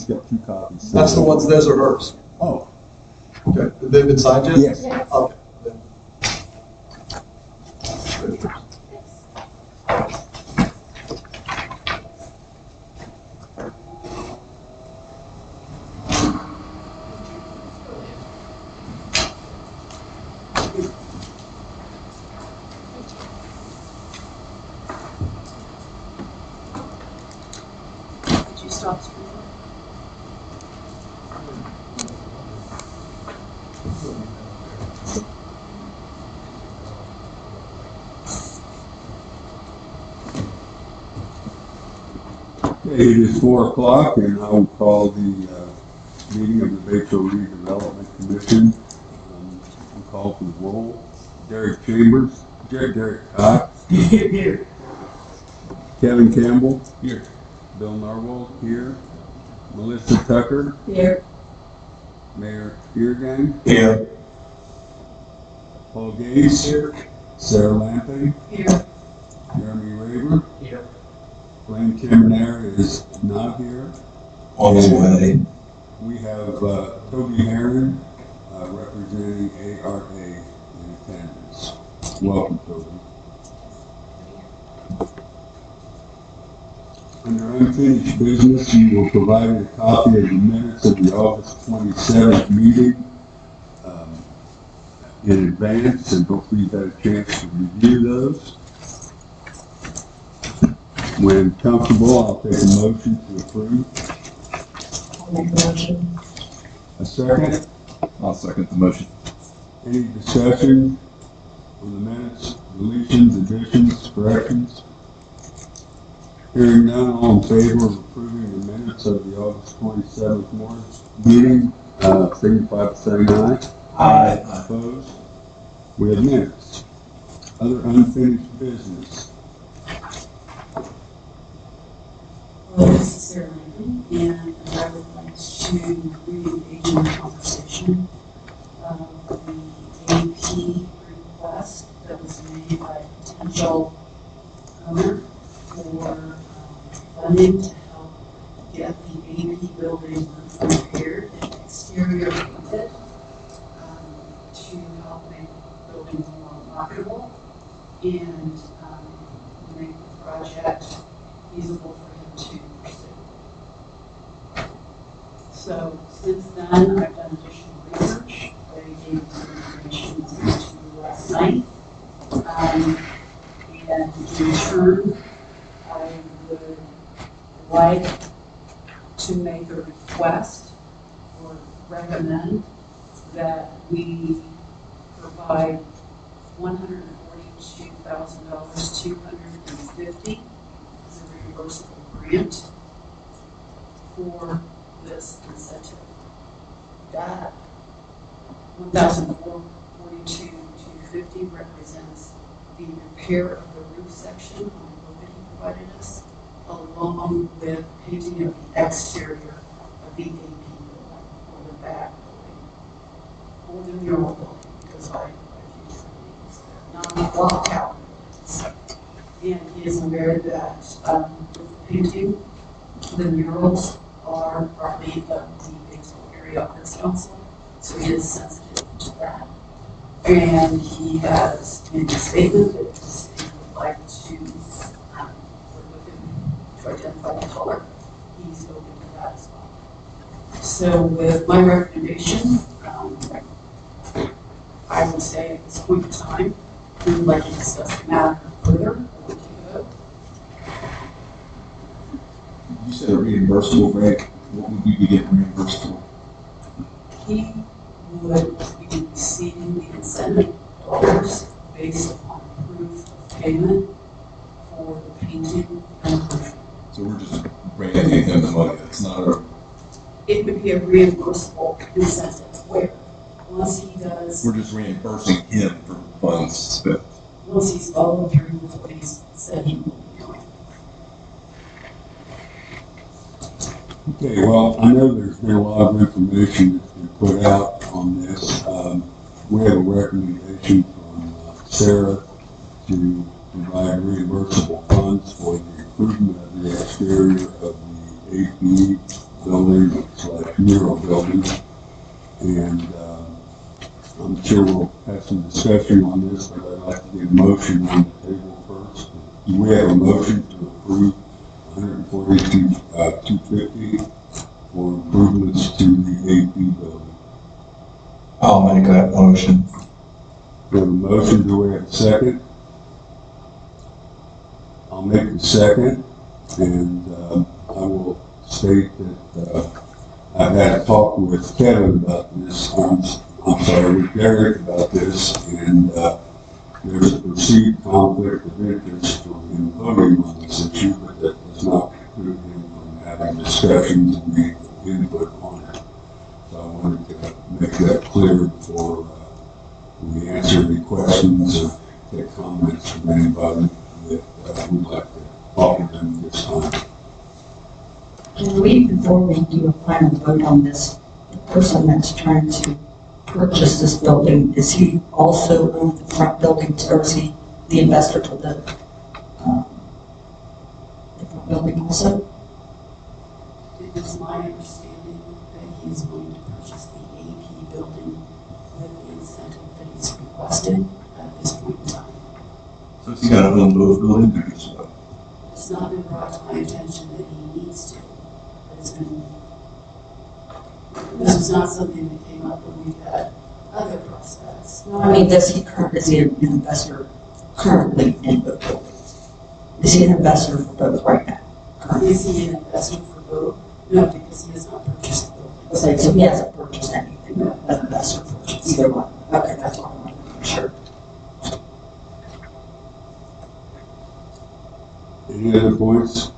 He's got 2 copies. That's the ones, those are hers. Oh. Okay, they've been signed yet? Yes. Okay. Did you stop screen? Okay, it is 4 o'clock, and I will call the meeting of the Batesville Redevelopment Commission. We'll call for the roll. Derek Chambers, Derek Cox. Here. Kevin Campbell. Here. Bill Narwhal. Here. Melissa Tucker. Here. Mayor Speargang. Here. Paul Gates. Here. Sarah Lamping. Here. Jeremy Raver. Here. Blaine Timbernair is not here. On his way. We have Toby Heron representing ARA in attendance. Welcome, Toby. Under unfinished business, you were provided a copy of the minutes of the August 27th meeting in advance, and hopefully you've had a chance to review those. When comfortable, I'll take a motion to approve. I'll make a motion. A second? I'll second the motion. Any discussion on the minutes, deletions, additions, corrections? Hearing none, all in favor of approving the minutes of the August 27th meeting, signify by saying aye. Aye. Opposed? We have minutes. Other unfinished business. Well, this is Sarah Lincoln, and I would like to re-engage in the conversation of the AP request that was made by a potential owner for funding to help get the AP building repaired and exterior painted to help make the building more marketable and make the project feasible for him to pursue. So since then, I've done additional research. I gave some information to you last night. And in turn, I would like to make a request or recommend that we provide $142,250 as a reimbursable grant for this incentive. That $142,250 represents the repair of the roof section on the book that he provided us, along with painting of the exterior of the AP building, or the back building, or the mural building, because I use non-block out. And he is aware that with painting, the murals are partly of the Batesville Area Arts Council, so he is sensitive to that. And he has in his statement that he would like to work with him to identify the color. He's open to that as well. So with my recommendation, I would say at this point in time, we would like to discuss the matter further. You said a reimbursable grant. What would we be getting reimbursed for? He would be receiving the incentive dollars based upon proof of payment for the painting and roofing. So we're just granting him the money. It's not a. It would be a reimbursable incentive where once he does, We're just reimbursing him for funds spent. once he's followed through with what he's said he will be doing. Okay, well, I know there's been a lot of information that's been put out on this. We have a recommendation from Sarah to provide reimbursable funds for the improvement of the exterior of the AP building / mural building. And I'm sure we'll have some discussion on this, but I'd like to get a motion on the table first. Do we have a motion to approve $142,250 for improvements to the AP building? I'll make that motion. We have a motion, do we have a second? I'll make the second, and I will state that I've had a talk with Kevin about this, I'm sorry, with Derek about this, and there's a perceived conflict of interest in voting on this issue, but that does not preclude him from having discussions and making input on it. So I wanted to make that clear before we answer any questions or take comments from anybody that would like to offer them this time. Can we, before we do a final vote on this, the person that's trying to purchase this building, is he also own the front building, or is he the investor for the front building also? It is my understanding that he's going to purchase the AP building with the incentive that he's requested at this point in time. So has he got to own both buildings or just one? It's not been brought to my attention that he needs to. It's been, this is not something that came up when we had other prospects. No, I mean, is he an investor currently in both buildings? Is he an investor for both right now? Currently? Is he an investment for both? No, because he has not purchased the building. Okay, so he hasn't purchased anything, no, an investor for either one. Okay, that's what I wanted to make sure. Any other points?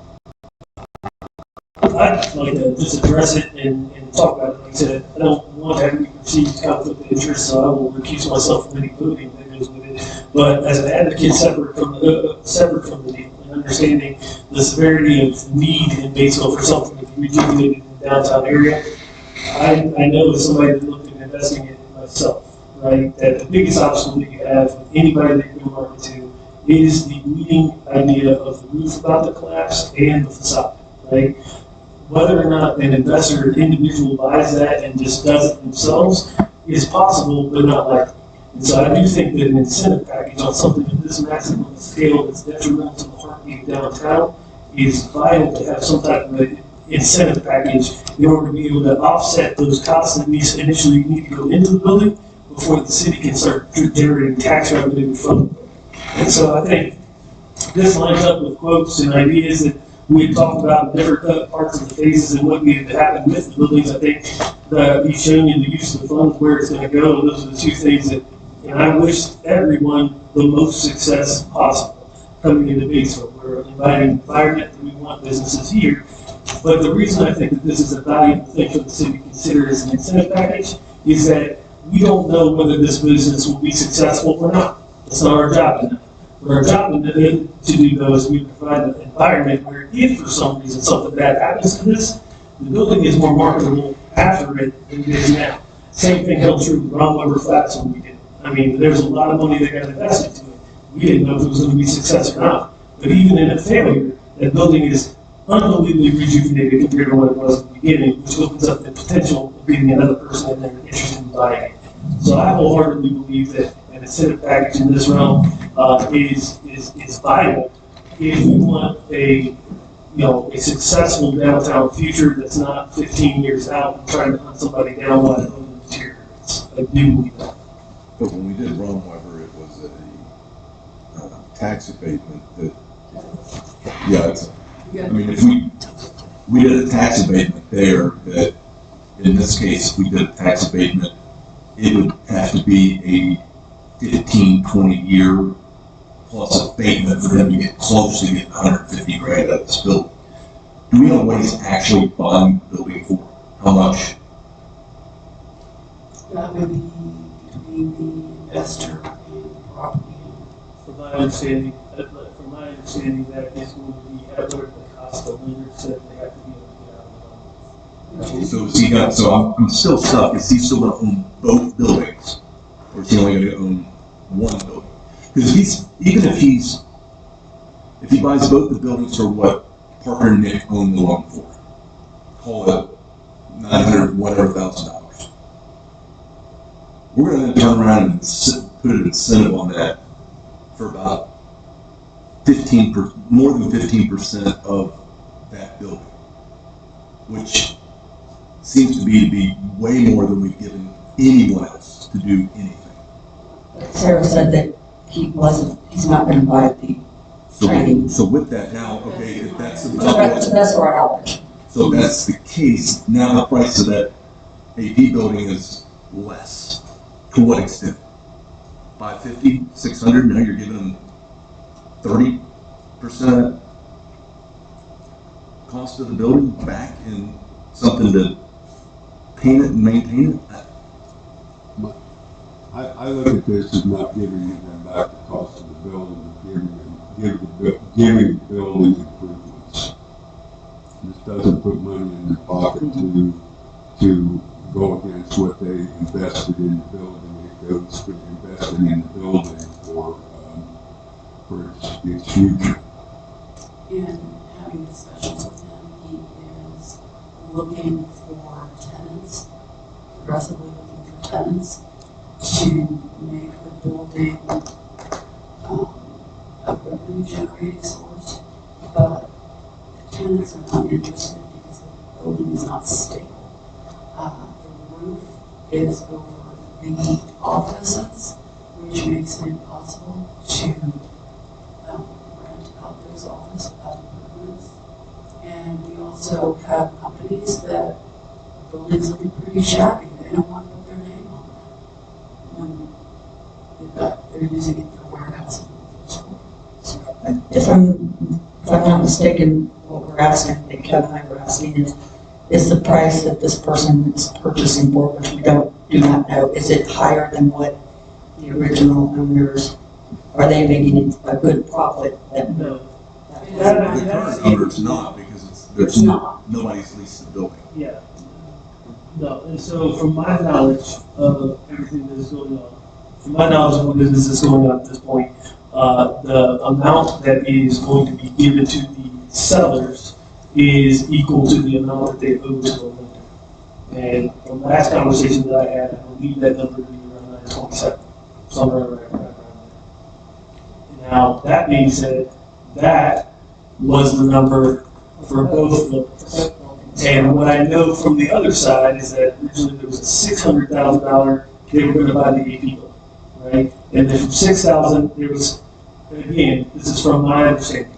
I'd just like to just address it and talk about it. Like I said, I don't want to have any perceived conflict of interest, so I will recuse myself from any voting that goes with it. But as an advocate, separate from the deal, and understanding the severity of need in Batesville for something to be rejuvenated in the downtown area, I know as somebody that looked at investing in it myself, right, that the biggest obstacle that you have with anybody that you're going to market to is the leading idea of the roof about to collapse and the facade, right? Whether or not an investor or individual buys that and just does it themselves is possible, but not likely. And so I do think that an incentive package on something of this massive of a scale that's detrimental to the heartbeat of downtown is vital to have some type of incentive package in order to be able to offset those costs that initially need to go into the building before the city can start generating tax revenue from the building. And so I think this lines up with quotes and ideas that we had talked about in different parts of the phases and what needed to happen with the buildings. I think that we've shown you the use of the funds, where it's going to go. Those are the two things that, and I wish everyone the most success possible coming into Batesville. We're inviting environment that we want businesses here. But the reason I think that this is a valuable thing for the city to consider as an incentive package is that we don't know whether this business will be successful or not. It's not our job to know. Our job to do though is we provide an environment where if for some reason something bad happens to this, the building is more marketable after it than it is now. Same thing held true with Ron Weber Flats when we did it. I mean, there was a lot of money that got invested to it. We didn't know if it was going to be a success or not. But even in a failure, that building is unbelievably rejuvenated compared to what it was at the beginning, which opens up the potential of getting another person in there interested in buying it. So I wholeheartedly believe that an incentive package in this realm is vital if we want a successful downtown future that's not 15 years out and trying to hunt somebody down while the building deteriorates. I do believe that. But when we did Ron Weber, it was a tax abatement that, I mean, if we did a tax abatement there, that in this case, if we did a tax abatement, it would have to be a 15, 20 year plus abatement for them to get close to getting 150 grand out of this building. Do we know what he's actually buying the building for? How much? That would be between the investor and the property owner. From my understanding, that is going to be at the cost of lenders that they have to be able to get out of the loan. So is he got, so I'm still stuck. Is he still going to own both buildings? Or is he only going to own one building? Because if he buys both the buildings for what Parker and Nick own the loan for, call it $900 whatever $1,000. We're going to turn around and put an incentive on that for about 15%, more than 15% of that building, which seems to be way more than we've given anyone else to do anything. Sarah said that he's not going to buy the training. So with that now, okay, if that's the That's right out. so if that's the case, now the price of that AP building is less. To what extent? 550, 600, now you're giving them 30% cost of the building back in something to paint it and maintain it? I look at this as not giving them back the cost of the building, but giving the building improvements. This doesn't put money in their pocket to go against what they invested in the building. It goes for investing in the building for its future. And having discussions with him, he is looking for tenants, aggressively looking for tenants to make the building a revenue generating source, but the tenants are not interested because the building is not stable. The roof is over the offices, which makes it impossible to rent out those offices without improvements. And we also have companies that buildings looking pretty shabby. They don't want to put their name on it when they're using it for warehousing. If I'm not mistaken, what we're asking, I think Kevin and I were asking is the price that this person is purchasing for, which we do not know, is it higher than what the original owners, are they making a good profit? No. The current owner's not, because there's nobody's leased the building. Yeah. No, and so from my knowledge of everything that is going on, from my knowledge of what business is going on at this point, the amount that is going to be given to the sellers is equal to the amount that they owe to the lender. And from the last conversation that I had, I believe that number to be around 927, somewhere around there. Now, that being said, that was the number for both buildings. And what I know from the other side is that originally there was a $600,000 they were going to buy the AP building, right? And then from $6,000 there was, and again, this is from my understanding,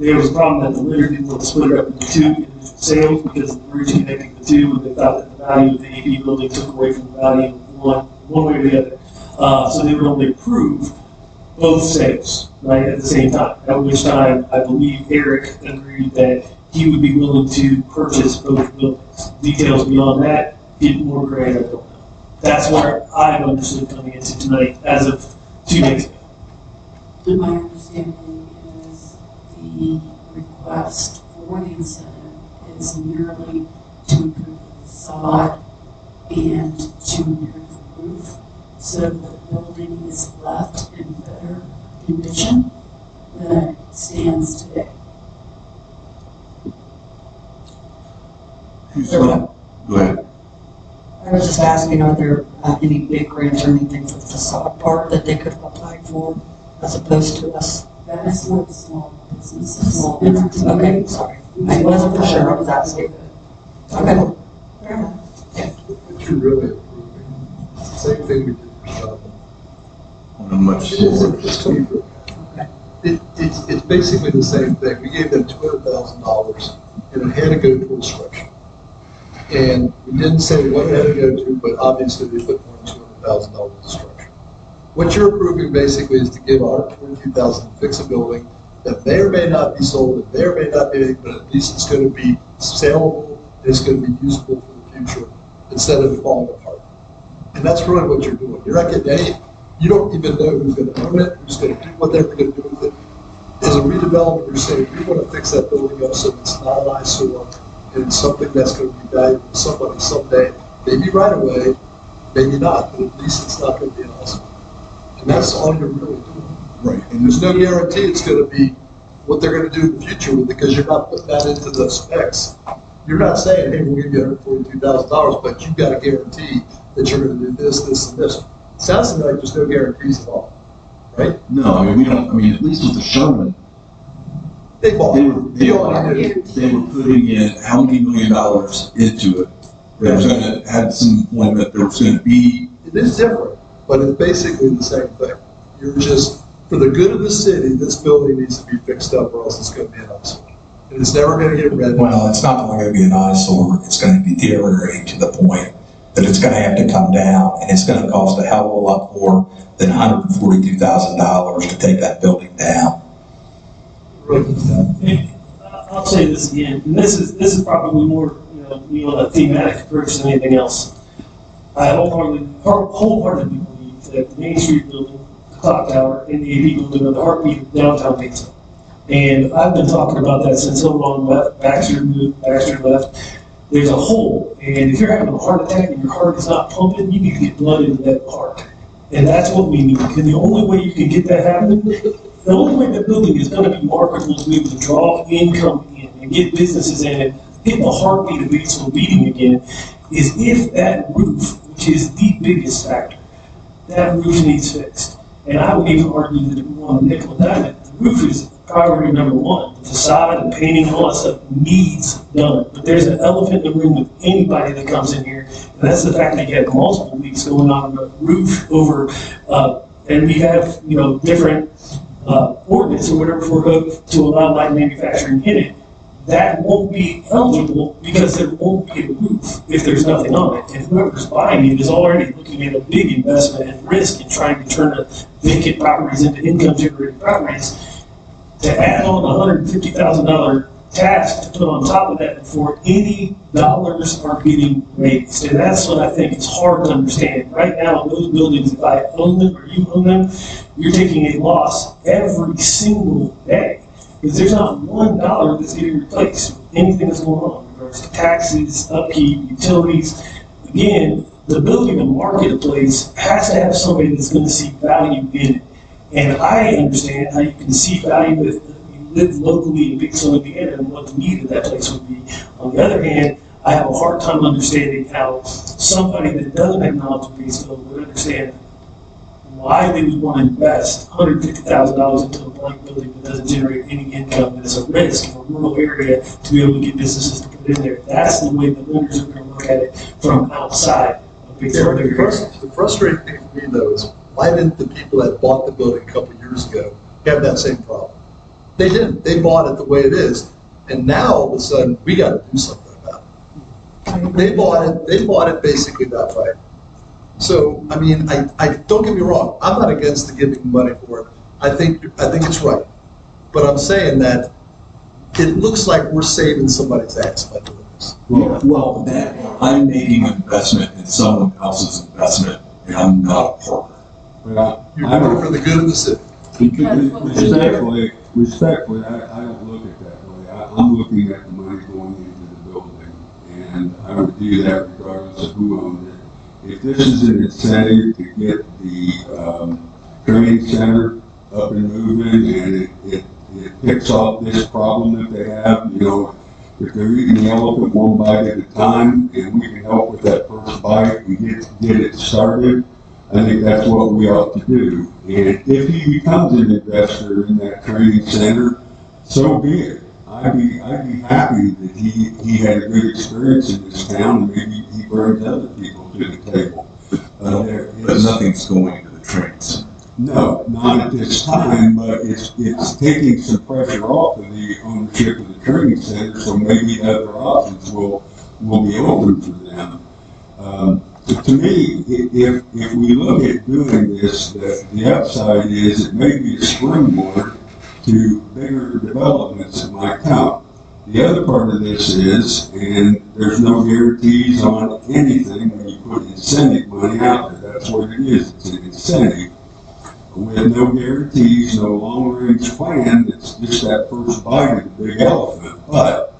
there was a problem that the lender didn't want to split it up into two individual sales because of the bridge connecting the two, and they thought that the value of the AP building took away from the value of one way or the other. So they would only approve both sales, right, at the same time. At which time, I believe Eric agreed that he would be willing to purchase both buildings. Details beyond that, get more gray, I don't know. That's where I've understood coming into tonight as of 2 days ago. And my understanding is the request for the incentive is merely to improve the facade and to improve the roof, so the building is left in better condition than it stands today. Go ahead. I was just asking, are there any big grants or anything for the facade part that they could have applied for as opposed to us? That is for the small businesses. Small business, okay, sorry. I wasn't for sure, I was asking. Okay. Fair enough. What you're really approving, same thing we did for shopping. On a much It's cheaper. It's basically the same thing. We gave them $200,000 and it had to go towards structure. And we didn't say what it had to go to, but obviously they put more than $200,000 to structure. What you're approving basically is to give $122,000 to fix a building that may or may not be sold, and may or may not be anything, but at least it's going to be saleable, and it's going to be usable for the future instead of falling apart. And that's really what you're doing. You're not getting any, you don't even know who's going to own it, who's going to do what they're going to do with it. As a redevelopment, you're saying we want to fix that building up so it's not an eyesore, and it's something that's going to be valuable to somebody someday, maybe right away, maybe not, but at least it's not going to be an eyesore. And that's all you're really doing. Right. And there's no guarantee it's going to be what they're going to do in the future with it, because you're not putting that into the specs. You're not saying, hey, we'll give you $142,000, but you've got a guarantee that you're gonna do this, this, and this. Sounds to me like there's no guarantees at all, right? No, I mean, we don't, I mean, at least with the Sherman, They bought. they were putting in how many $1 million into it. There was gonna have some employment, there was gonna be. It is different, but it's basically the same thing. You're just, for the good of the city, this building needs to be fixed up or else it's gonna be an eyesore. And it's never gonna get ready. Well, it's not only going to be an eyesore, it's going to be deteriorating to the point that it's going to have to come down, and it's going to cost a hell of a lot more than $142,000 to take that building down. I'll say this again, and this is probably more, me on a thematic approach than anything else. I wholeheartedly believe that the Main Street building, the Clock Tower, and the AV building are the heartbeat of downtown Batesville. And I've been talking about that since someone left, Baxter left. There's a hole, and if you're having a heart attack and your heart is not pumping, you need to get blood into that heart. And that's what we need. And the only way you can get that happening, the only way that building is going to be marketable is to be able to draw income in and get businesses in and get the heartbeat of Batesville beating again, is if that roof, which is the biggest factor, that roof needs fixed. And I would even argue that if we want a nickel and dime it, the roof is priority number one. The facade and painting and all that stuff needs done. But there's an elephant in the room with anybody that comes in here, and that's the fact that you have multiple leaks going on the roof over, and we have, different ordinance or whatever to allow light manufacturing in it. That won't be eligible because there won't be a roof if there's nothing on it. And whoever's buying it is already looking at a big investment and risk in trying to turn vacant properties into income generating properties. To add on a $150,000 task to put on top of that before any dollars are getting raised. And that's what I think is hard to understand. Right now, those buildings, if I own them or you own them, you're taking a loss every single day. Because there's not $1 that's getting replaced with anything that's going on, in regards to taxes, upkeep, utilities. Again, the ability to market a place has to have somebody that's going to see value in it. And I understand how you can see value if you live locally in Batesville, Indiana, and what the need of that place would be. On the other hand, I have a hard time understanding how somebody that doesn't have knowledge of Batesville would understand why they would want to invest $150,000 into a blank building that doesn't generate any income, that is a risk in a rural area to be able to get businesses to put in there. That's the way the lenders are going to look at it from outside of Batesville. The frustrating thing for me, though, is why didn't the people that bought the building a couple years ago have that same problem? They didn't. They bought it the way it is, and now all of a sudden we got to do something about it. They bought it basically that way. So I mean, I don't get me wrong. I'm not against the giving money for it. I think it's right, but I'm saying that it looks like we're saving somebody's ass by doing this. Well, that I'm making an investment in someone else's investment, and I'm not a partner. But You're doing it for the good of the city. Respectfully, I don't look at that way. I'm looking at the money going into the building, and I would do that regardless of who owns it. If this is an incentive to get the training center up and moving, and it picks off this problem that they have, if they're eating the elephant one bite at a time, and we can help with that first bite and get it started, I think that's what we ought to do. And if he becomes an investor in that training center, so be it. I'd be happy that he had a good experience in this town, and maybe he brings other people to the table. But nothing's going to the training center. No, not at this time, but it's taking some pressure off of the ownership of the training center, so maybe other options will be open for them. To me, if we look at doing this, the upside is it may be a springboard to bigger developments that might come. The other part of this is, and there's no guarantees on anything when you put incentive money out there. That's what it is. It's an incentive with no guarantees, no long-range plan. It's just that first bite of the big elephant. But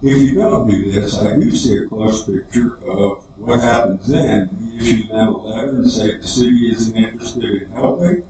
if you don't do this, I do see a close picture of what happens then. We issue them a letter and say the city isn't interested in helping,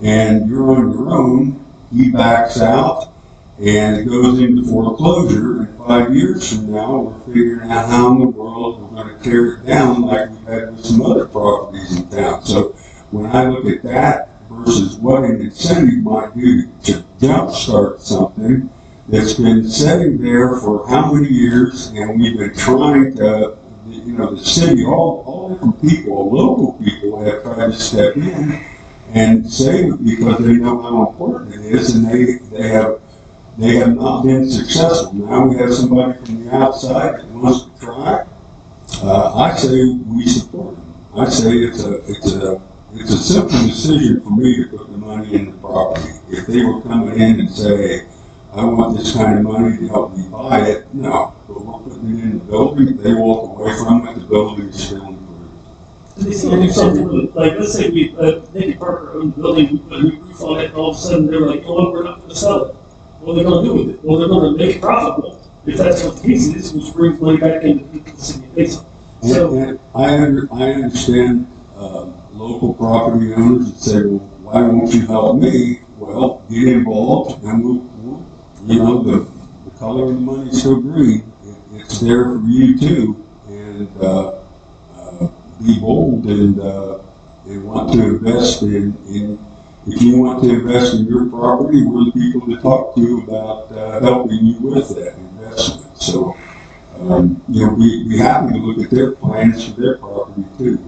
and you're on your own. He backs out, and it goes into foreclosure, and 5 years from now, we're figuring out how in the world we're going to tear it down like we've had with some other properties in town. So when I look at that versus what an incentive might do to jumpstart something that's been sitting there for how many years, and we've been trying to, the city, all different people, local people have tried to step in and save it because they know how important it is, and they have not been successful. Now we have somebody from the outside that wants to try. I say we support them. I say it's a simple decision for me to put the money in the property. If they were coming in and say, I want this kind of money to help me buy it, no. But we're putting it in the building, they walk away from it, the building is still improved. They still do something with it. Like, let's say Nicky Parker owned the building, we put a new roof on it, and all of a sudden they're like, oh, we're not going to sell it. What are they going to do with it? Well, they're going to make it profitable, if that's what the case is, which brings money back into the city of Basin. So, And I understand local property owners that say, well, why won't you help me? Well, get involved, and we'll the color of the money is still green. It's there for you too, and be bold and want to invest in. If you want to invest in your property, we're the people to talk to about helping you with that investment. So, be happy to look at their plans for their property too.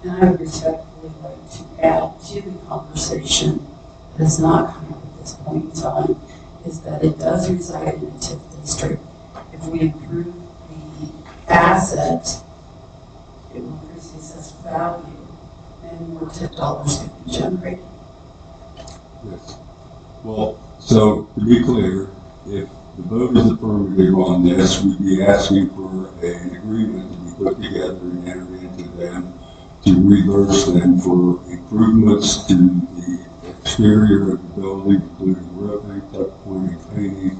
And I would respectfully like to add to the conversation that has not come up at this point in time, is that it does reside in a TIF district. If we improve the asset, it will increase the assessed value, and more TIF dollars can be generated. Yes. Well, so to be clear, if the vote is affirmative on this, we'd be asking for an agreement to be put together and entered into them to reimburse them for improvements to the exterior of the building, including roofing, tuck pointing, painting,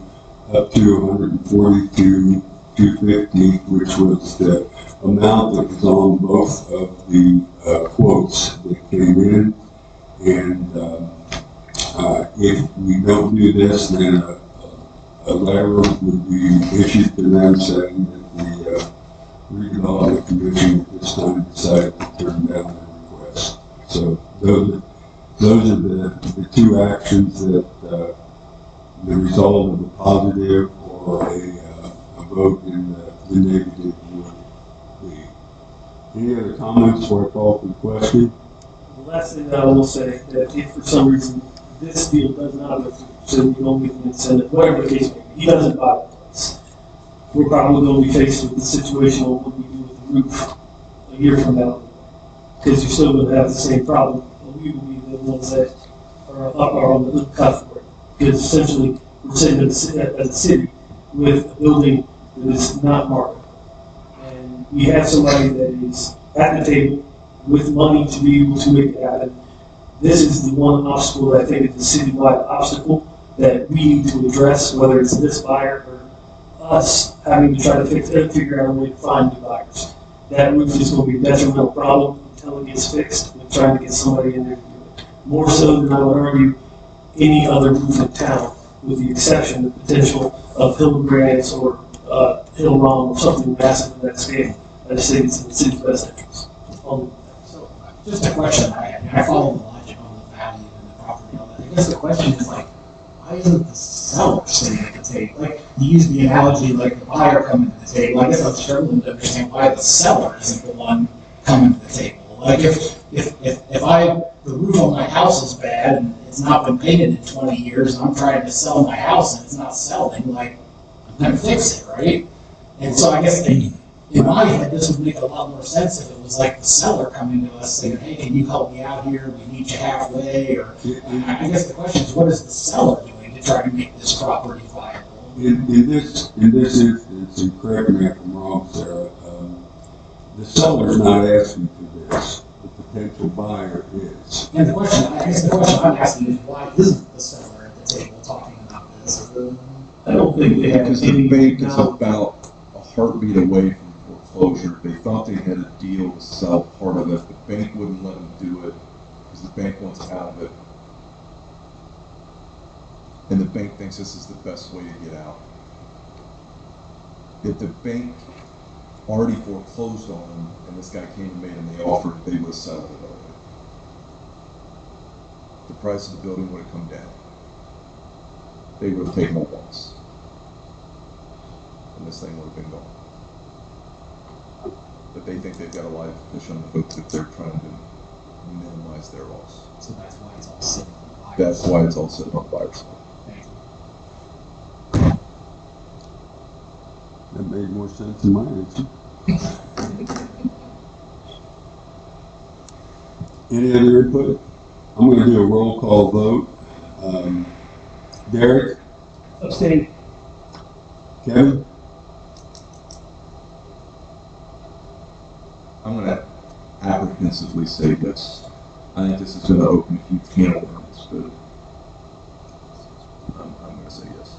up to $142,250, which was the amount that was on both of the quotes that came in. And if we don't do this, then a letter would be issued to them saying that the Redevelopment Commission at this time decided to turn down their request. So those are the two actions that the result of a positive or a vote in the negative would be. Any other comments before I call for the question? the last thing that I will say, that if for some reason this deal does not go through, so we don't get the incentive, whatever the case may be, he doesn't buy the place, we're probably going to be faced with the situation of what we do with the roof a year from now. Because you're still going to have the same problem, and we will be the ones that are on the cut for it. Because essentially, we're sitting as a city with a building that is not marketable. And we have somebody that is at the table with money to be able to make it happen. This is the one obstacle that I think is a citywide obstacle that we need to address, whether it's this buyer or us having to try to figure out a way to find new buyers. That roof is going to be a detrimental problem until it gets fixed. We're trying to get somebody in there to do it. More so than I would argue any other roof in town, with the exception of the potential of Hillgrants or Hill Rom or something massive in that scale. I just think it's in the city's best interest. So, just a question I follow the logic on the value and the property and all that. I guess the question is like, why isn't the seller sitting at the table? Like, you use the analogy like the buyer coming to the table. I guess I'm struggling to understand why the seller isn't the one coming to the table. Like, if the roof on my house is bad and it's not been painted in 20 years and I'm trying to sell my house and it's not selling, like, I'm gonna fix it, right? And so I guess in my head, this would make a lot more sense if it was like the seller coming to us saying, hey, can you help me out here? We need you halfway. Or I guess the question is, what is the seller doing to try to make this property viable? In this instance, and correct me if I'm wrong, Sarah, the seller's not asking for this. The potential buyer is. And I guess the question I'm asking is, why isn't the seller at the table talking about this? I don't think they have Because the bank is about a heartbeat away from foreclosure. They thought they had a deal to sell part of it. The bank wouldn't let them do it because the bank wants out of it. and the bank thinks this is the best way to get out. If the bank already foreclosed on them, and this guy came and made them the offer, they would have settled it already. The price of the building would have come down. They would have taken a loss. And this thing would have been gone. But they think they've got a live fish on the hook that they're trying to minimize their loss. So that's why it's all sitting on the buyer's That's side. why it's all sitting on buyer's side. Thank you. That made more sense in my answer. Any other input? I'm gonna do a roll call vote. Derek, Abstain. Kevin, I'm going to apprehensively say this. I think this is going to open a huge can of worms, but I'm going to say yes.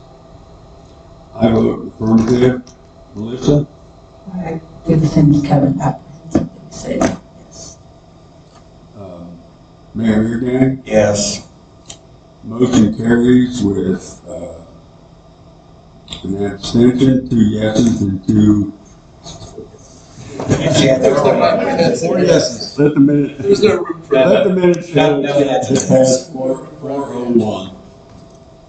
I vote affirmative. Melissa, I do the same as Kevin, apprehensively say yes. Mayor Reardon, Yes. motion carries with an abstention, 2 yeses and 2. Four yeses. Let the minute. There's no room for Let that. the minute show No, that's it passed 401.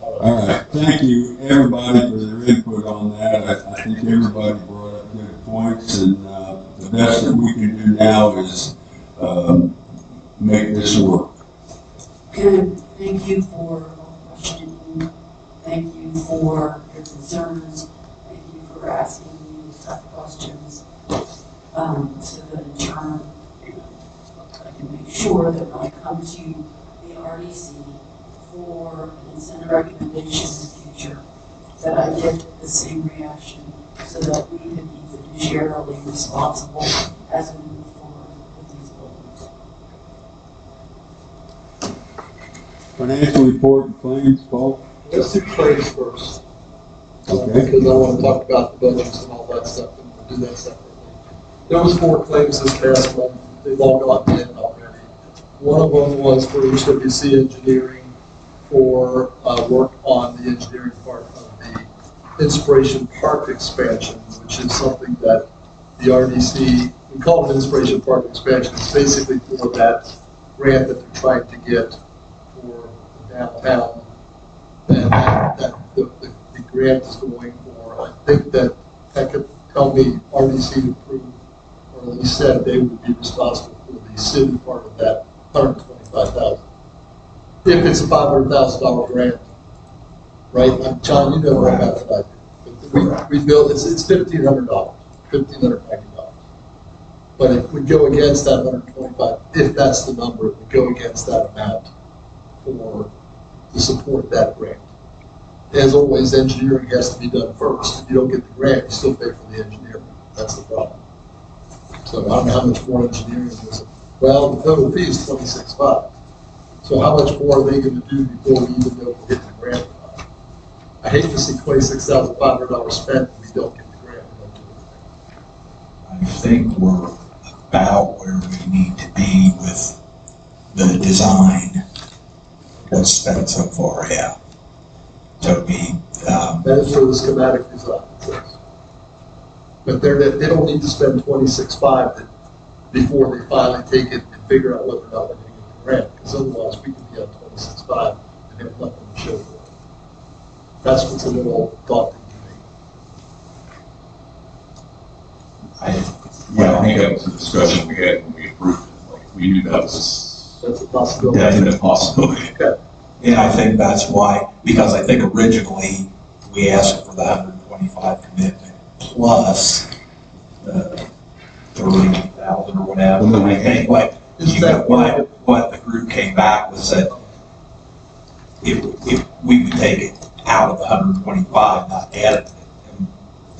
All right, thank you everybody for their input on that. I think everybody brought up good points, and the best that we can do now is make this work. And thank you for all the questioning. Thank you for your concerns. Thank you for asking me tough questions. So that in turn, I can make sure that when I come to the RDC for an incentive recommendation in the future, that I get the same reaction so that we can be fiduciarily responsible as we move forward with these buildings. Financial report and claims, Paul? Let's do claims first. Okay. Because I want to talk about the buildings and all that stuff, and we'll do that separately. There was 4 claims this past month. They've all gotten in already. One of them was for HWC Engineering for work on the engineering part of the Inspiration Park expansion, which is something that the RDC, we call it Inspiration Park expansion. It's basically for that grant that they're trying to get for the downtown. And that the grant is going for, I think that could tell me RDC approved, or at least said they would be responsible for the city part of that $125,000. If it's a $500,000 grant, right? John, you know more about that than I do. We build, it's $1,500, $1,590. But if we go against that 125, if that's the number, we go against that amount to support that grant. As always, engineering has to be done first. If you don't get the grant, you still pay for the engineering. That's the problem. So I don't know how much more engineering is. Well, the total fee is $26,500. So how much more are they going to do before we even know if we're getting the grant or not? I hate to see $26,500 spent and we don't get the grant. We don't do anything. I think we're about where we need to be with the design. What's spent so far, yeah. So That is for the schematic design. Yes. But they don't need to spend $26,500 before they finally take it and figure out whether or not they're going to get the grant, because otherwise we could be on $26,500 and have nothing to show for it. That's what's a little daunting to me. Yeah, I think that was the discussion we had when we approved it. Like, we knew that was That's a a possibility. definite possibility. Okay. and I think that's why, because I think originally we asked for the 125 commitment plus 30,000 or whatever. And I think what the group came back was that if we would take it out of the 125, not add it.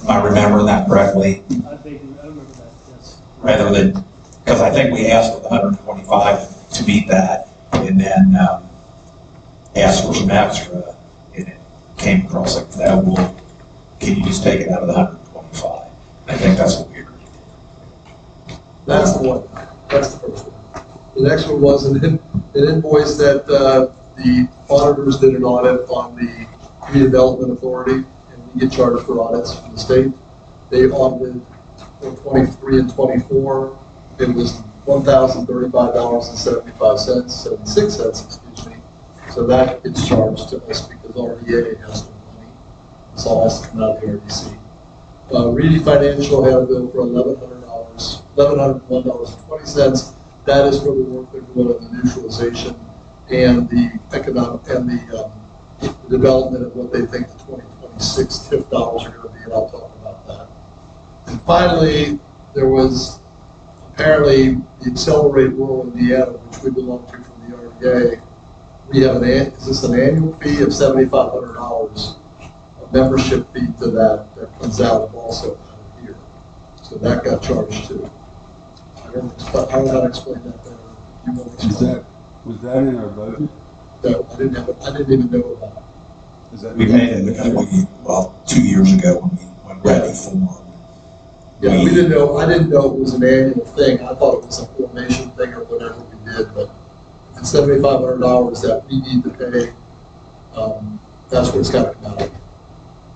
Am I remembering that correctly? I remember that, yes. Rather than, because I think we asked for the 125 to meet that, and then asked for some extra, and it came across like that. Well, can you just take it out of the 125? I think that's what we agreed. That's the one. That's the first one. The next one was an invoice that the auditors did an audit on the redevelopment authority, and we get charged for audits from the state. They audited for 23 and 24. It was $1,035.75, 76 cents, excuse me. So that gets charged to us because RDA has no money. This all has to come out of the RDC. Reedy Financial had a bill for $1,101.20. That is for the work they're doing on the neutralization and the economic and the development of what they think the 2026 TIF dollars are going to be, and I'll talk about that. And finally, there was apparently the Accelerate Rural Indiana, which we belong to from the RDA. We have is this an annual fee of $7,500, a membership fee to that comes out of also out of here. So that got charged too. I don't know how to explain that better. You want to explain? Was that in our budget? No, I didn't even know about it. Is that We paid it, 2 years ago when we went ready for. Yeah, we didn't know, I didn't know it was an annual thing. I thought it was a formation thing or whatever we did, but if it's $7,500 that we need to pay, that's what it's got to come out of.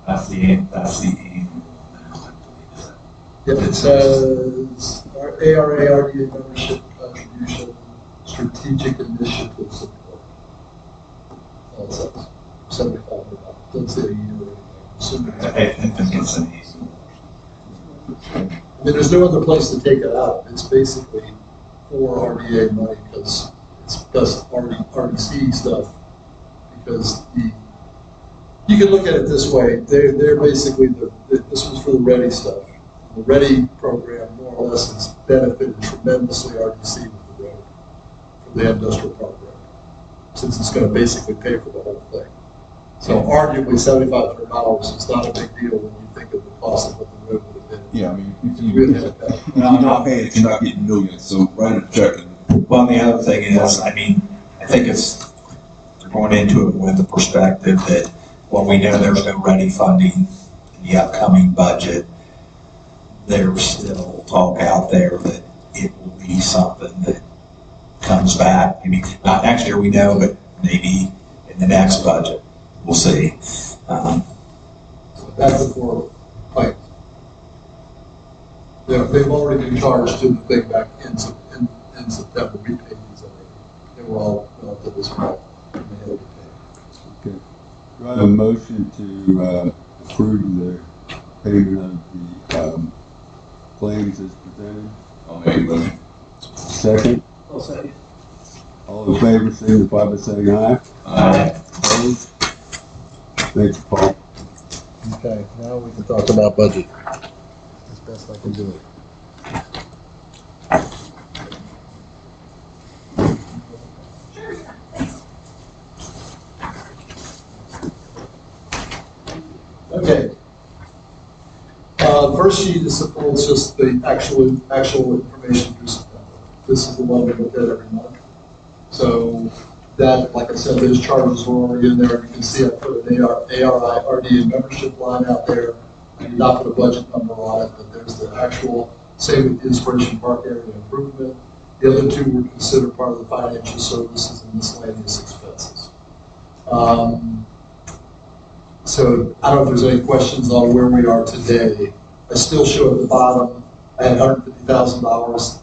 That's the annual now, I believe. Yep, it says our ARA RDA membership contribution, strategic initiative support. All it says, $7,500. Doesn't say a year or anything. I think it's an easy. I mean, there's no other place to take it out. It's basically for RDA money because it's just RDC stuff. Because you can look at it this way. They're basically this was for the READY stuff. The READY program more or less has benefited tremendously RDC with the road for the industrial program, since it's going to basically pay for the whole thing. So arguably $7,500 is not a big deal when you think of the cost of what the road would have been. Yeah, I mean, if You you, really had that. if you're not paying it, you're not getting millions, so write a check and. Well, and the other thing is, I mean, I think we're going into it with the perspective that when we know there's no ready funding in the upcoming budget, there's still talk out there that it will be something that comes back. Maybe not next year, we know, but maybe in the next budget, we'll see. That's before, like, they've already been charged to the thing back in September. We paid these already. They were all to this point. And they had to pay. Okay. Do I have a motion to approve the payment of the claims as presented? I'll make a motion. Second? I'll say. All in favor, signify by saying aye. Aye. Opposed? Thank you, Paul. Okay, now we can talk about budget. As best I can do it. Okay. First sheet is supports just the actual information through September. This is the one we look at every month. So that, like I said, those charges were already in there. You can see I put an ARI RDA membership line out there. I did not put a budget number on it, but there's the actual, same with the Inspiration Park area improvement. The other two were considered part of the financial services and miscellaneous expenses. So I don't know if there's any questions on where we are today. I still show at the bottom, I had $150,000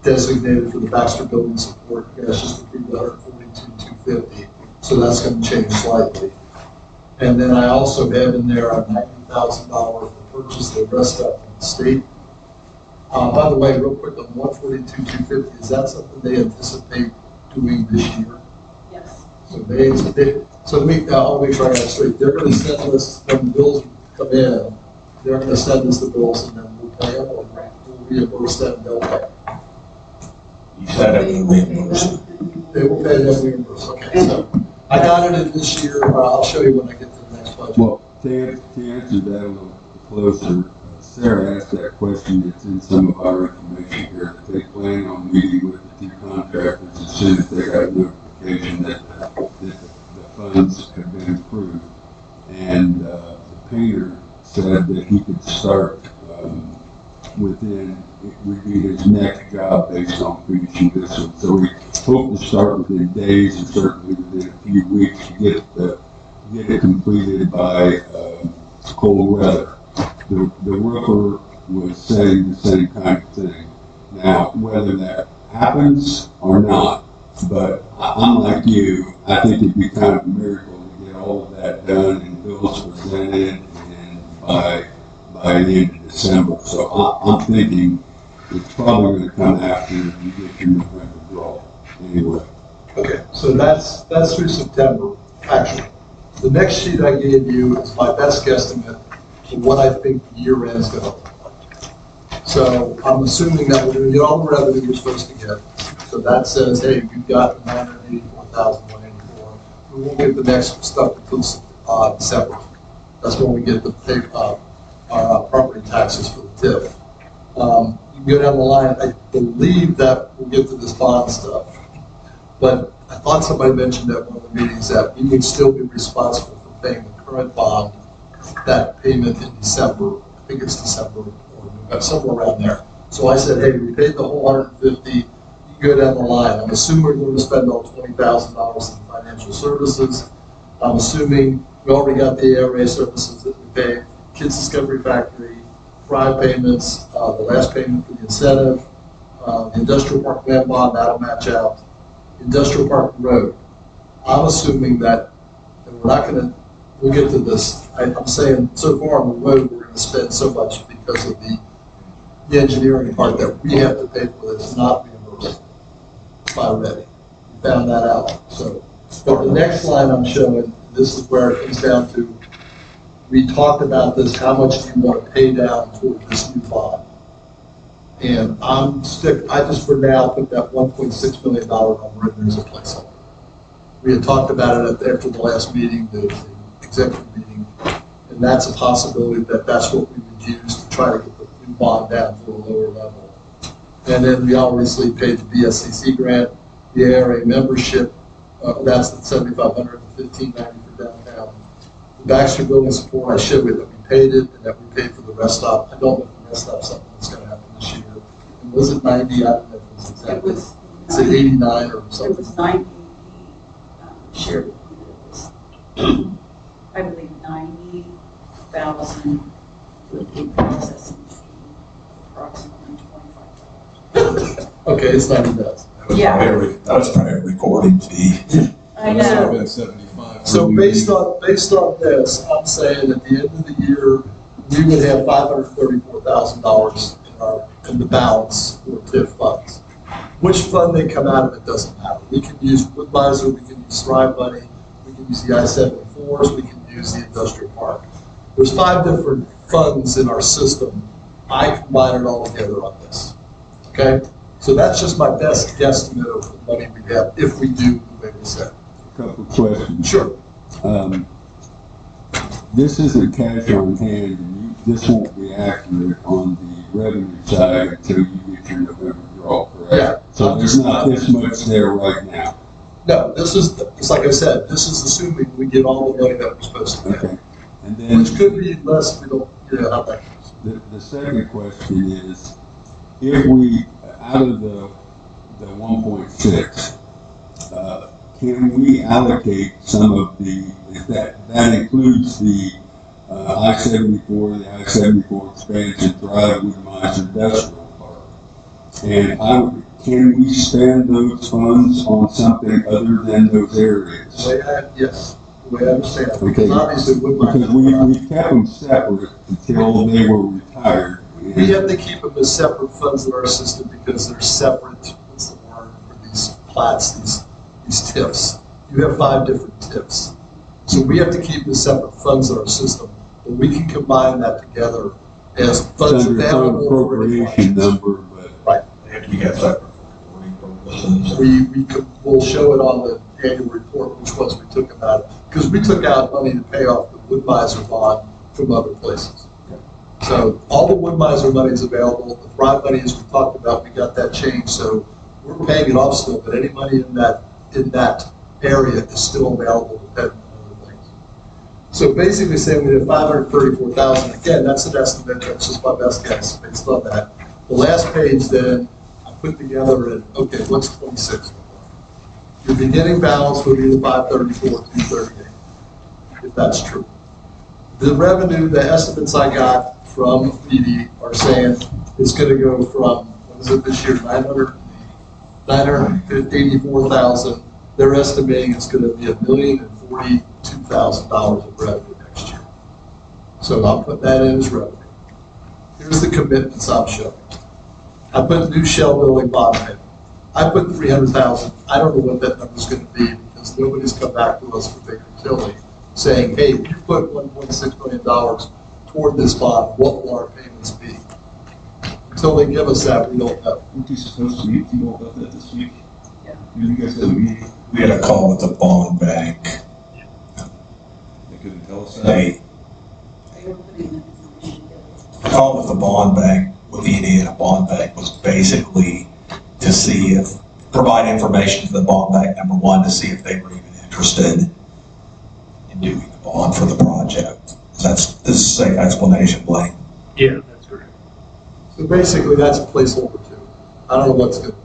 designated for the Baxter Building Support. Cash just approved $142,250. So that's going to change slightly. And then I also have in there a $90,000 to purchase the rest up from the state. By the way, real quick on $142,250, is that something they anticipate doing this year? Yes. So I'll make sure I got it straight. They're going to send us, when the bills come in, they're going to send us the bills and then we'll pay them, or we'll reimburse them and they'll pay. You said it would reimburse. They will pay them reimburse. Okay, so I got it in this year. I'll show you when I get to the next budget. Well, to answer that a little closer, Sarah asked that question. It's in some of our information here. They plan on meeting with the two contractors as soon as they got notification that the funds have been approved. And the painter said that he could start within it would be his next job based on finishing this one. So we hope to start within days and certainly within a few weeks to get it completed by cold weather. The roofer was saying the same kind of thing. Now, whether that happens or not, but I'm like you, I think it'd be kind of a miracle to get all of that done and bills presented and by the end of December. So I'm thinking it's probably going to come after you get your November draw anyway. Okay, so that's through September, actually. The next sheet I gave you is my best guesstimate for what I think the year end is going to look like. So I'm assuming that we're going to get all the revenue we're supposed to get. So that says, hey, we've got 984,184. We won't get the next stuff until December. That's when we get the our property taxes for the TIF. You can go down the line. I believe that we'll get to this bond stuff. But I thought somebody mentioned at one of the meetings that we would still be responsible for paying the current bond, that payment in December. I think it's December or somewhere around there. So I said, hey, we paid the whole 150. You go down the line. I'm assuming we're going to spend all $20,000 in financial services. I'm assuming we already got the ARA services that we paid, Kids Discovery Factory, Fry payments, the last payment for the incentive, the Industrial Park land bond, that'll match out. Industrial Park Road. I'm assuming that we're not going to, we'll get to this. I'm saying so far on the road, we're going to spend so much because of the engineering part that we have to pay for that's not reimbursed by Ready. We found that out. So, but the next line I'm showing, this is where it comes down to, we talked about this, how much do you want to pay down toward this new bond? And I just for now put that $1.6 million number in there as a placeholder. We had talked about it after the last meeting, the executive meeting, and that's a possibility that that's what we would use to try to get the new bond down to a lower level. And then we obviously paid the BSCC grant, the ARA membership, that's the $7,500 and $1,590 for downtown. The Baxter building support, I showed you that we paid it and that we paid for the rest stop. I don't know if the rest stop's something that's going to happen this year. And was it 90? I don't know if it was exactly. It was. Is it 89 or something? It was 90. Shared with me. I believe 90,000 with the processing fee, approximately $25. Okay, it's 90,000. Yeah. That was probably a recording fee. I That know. would have been 75. So based on this, I'm saying at the end of the year, we would have $534,000 in the balance for TIF funds. Which fund they come out of, it doesn't matter. We can use Woodmiser, we can use Thrive money, we can use the I-74s, we can use the industrial park. There's 5 different funds in our system. I combine it all together on this. Okay? So that's just my best guesstimate of the money we have if we do the way we said. A couple of questions. Sure. This isn't cash on hand, and this won't be accurate on the revenue side until you get your November draw, correct? Yeah. So there's not this much there right now. No, it's like I said, this is assuming we get all the money that we're supposed to get. Okay. And then Which could be less if we don't, how that goes. the second question is, if we, out of the 1.6, can we allocate some of the, if that includes the I-74, the I-74 expansion, Thrive, Woodmiser Industrial Park, and can we spend those funds on something other than those areas? Yes, the way I understand it, Okay. because obviously Because we kept them separate until they were retired. we have to keep them as separate funds in our system because they're separate, what's the word, for these plats, these TIFs. You have 5 different TIFs. So we have to keep the separate funds in our system, but we can combine that together as funds It's under some available for any appropriation funds. number, but Right. They have to be kept separate for reporting purposes. We'll show it on the annual report, which ones we took them out, because we took out money to pay off the Woodmiser bond from other places. So all the Woodmiser money is available. The Thrive money, as we talked about, we got that changed, so we're paying it off still, but any money in that area is still available to pay on other things. So basically saying we have 534,000, again, that's an estimate, that's just my best guess based on that. The last page then, I put together in, okay, what's 26 look like? Your beginning balance would be the 534, 238, if that's true. The revenue, the estimates I got from PD are saying it's going to go from, what is it this year, 984,000. They're estimating it's going to be $1,042,000 of revenue next year. So I'll put that in as revenue. Here's the commitments I'm showing. I put new shell building bond payment. I put 300,000. I don't know what that number is going to be because nobody's come back to us for Baker Tilly saying, hey, if you put $1.6 million toward this bond, what will our payments be? Until they give us that, we don't know. Weren't you supposed to meet you about that this week? Yeah. You guys had a meeting? We had a call with the bond bank. They couldn't tell us that? They They were putting the information together. call with the bond bank, with the Indiana Bond Bank, was basically to see if, provide information to the bond bank, number one, to see if they were even interested in doing the bond for the project. This is a safe explanation, Blaine. Yeah, that's correct. So basically, that's a placeholder too. I don't know what's going to be.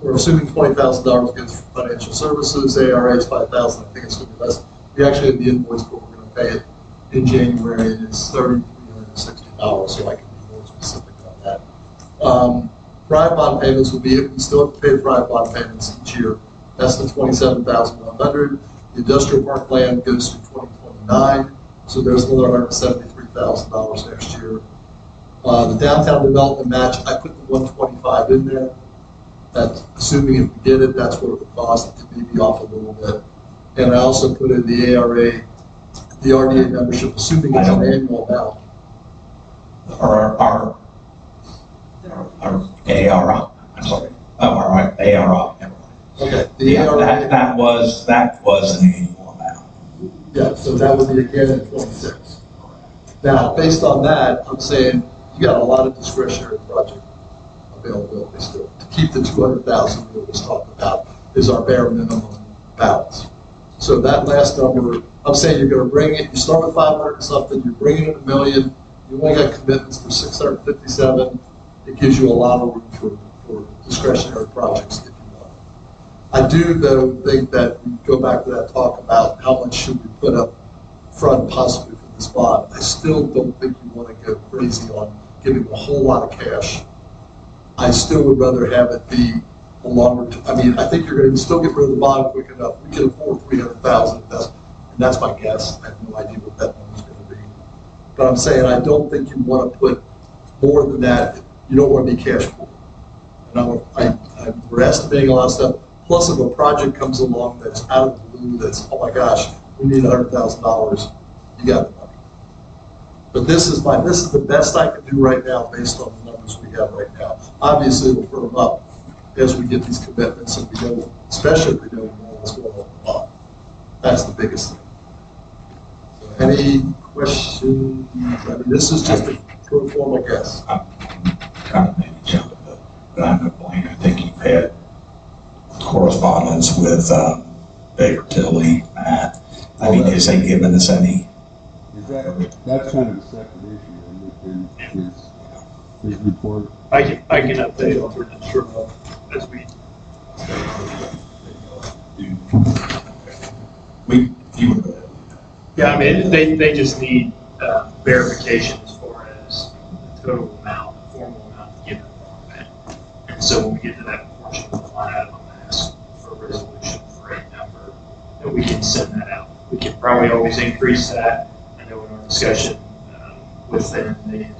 We're assuming $20,000 goes for financial services. ARA is $5,000. I think it's going to be less. We actually have the invoice, but we're going to pay it in January, and it's $3,360. So I can be more specific on that. Private bond payments will be, we still have to pay the private bond payments each year. That's the $27,100. The industrial park land goes through 2029. So there's another $173,000 next year. The downtown development match, I put the 125 in there. That's assuming if we get it, that's what it would cost. It may be off a little bit. And I also put in the ARA, the RDA membership, assuming it's an annual amount. Our ARA, I'm sorry, our ARA. Okay. The Yeah, ARA, that was an annual amount. yeah, so that would be again in 26. Now, based on that, I'm saying you got a lot of discretionary project availability still. To keep the 200,000 we was talking about is our bare minimum balance. So that last number, I'm saying you're going to bring it, you start with 500 and something, you're bringing it $1 million, you only got commitments for 657. It gives you a lot of room for discretionary projects if you want. I do, though, think that we go back to that talk about how much should we put up front possibly for this bond. I still don't think you want to go crazy on giving a whole lot of cash. I still would rather have it be a longer, I mean, I think you're going to still get rid of the bond quick enough. We can afford 300,000, and that's my guess. I have no idea what that number's going to be. But I'm saying I don't think you want to put more than that. You don't want to be cash poor. And we're estimating a lot of stuff. Plus, if a project comes along that's out of the blue, that's, oh my gosh, we need $100,000, you got the money. But this is the best I can do right now based on the numbers we have right now. Obviously, it'll firm up as we get these commitments and we know, especially if we know more what's going on in the bond. That's the biggest thing. So any questions? I mean, this is just a pro forma guess. I'm kind of maybe jumping, but I'm not Blaine. I think you've had correspondence with Baker Tilly, Matt. I mean, has they given us any? That's kind of a separate issue, and his report. I can update on it sure as we. You would go ahead. Yeah, I mean, they just need verification as far as the total amount, the formal amount given to them. And so when we get to that portion of the line item, I'm gonna ask for a resolution for a number that we can send that out. We can probably always increase that. I know in our discussion with them, they had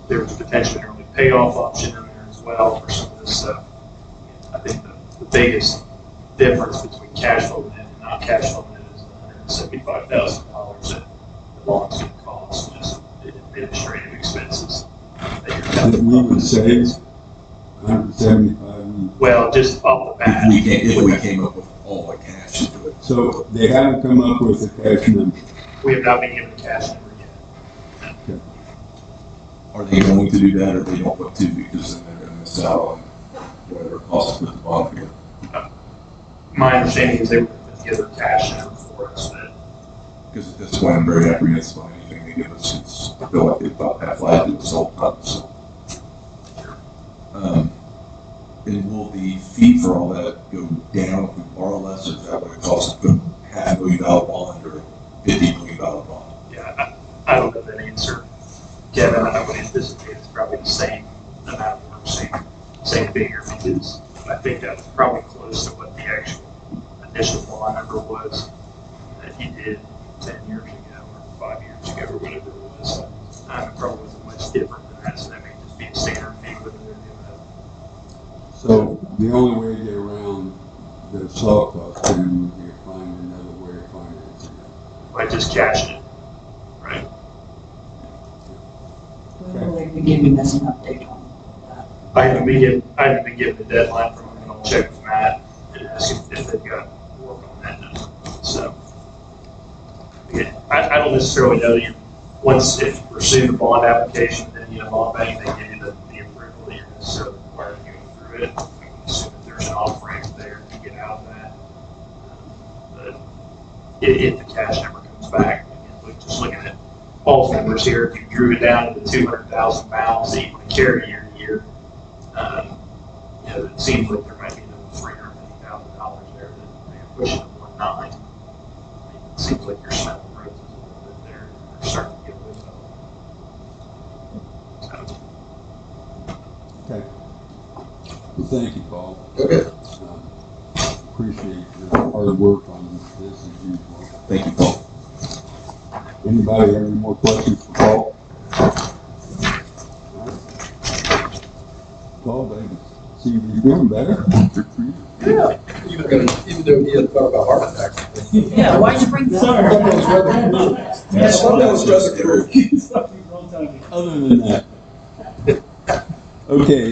there was potentially an early payoff option in there as well for some of this stuff. I think the biggest difference between cash flow net and not cash flow net is the $175,000 that the bond's going to cost, just the administrative expenses. That we would save 175. Well, just off the bat. If we came up with all the cash to do it. So they haven't come up with a cash number. We have not been given a cash number yet. Are they going to do that, or they don't want to, because then they're going to miss out on whatever it costs to put the bond together? My understanding is they were going to put together a cash number for us that Because at this point, I'm very apprehensive on anything they give us. It's I feel like they've about half lied to us all the time, so. And will the fee for all that go down if we borrow less, or is that what it costs to put $500,000 bond or $50 million bond? Yeah, I don't know that answer, Kevin. I would anticipate it's probably the same amount of work, same figure, because I think that's probably close to what the actual initial bond number was that he did 10 years ago or 5 years ago or whatever it was. It probably wasn't much different than that, so that may just be a standard fee whether they're doing that. So the only way to get around the soft cost then would be to find another way of financing it. By just cashing it, right? When will they be giving us an update on that? I haven't been given the deadline from them, and I'll check with Matt and ask him if they've got work on that now. So, again, I don't necessarily know that if you pursue the bond application, then bond bank, they give you the approval that you're necessarily required to go through it. I would assume that there's an off-ramp there to get out of that. But if the cash number comes back, again, just looking at Paul's numbers here, if you drew it down to the 200,000 pounds that you want to carry year to year, it seems like there might be another $350,000 there that they're pushing to 1.9. It seems like you're smelling roses a little bit there. You're starting to get rid of them. Okay. Well, thank you, Paul. Okay. Appreciate your hard work on this as usual. Thank you, Paul. Anybody have any more questions for Paul? Paul, baby, see you doing better. Yeah. Even though he had thought about heart attacks. Yeah, why'd you bring this up? I thought that was rather cool. Other than that. Okay,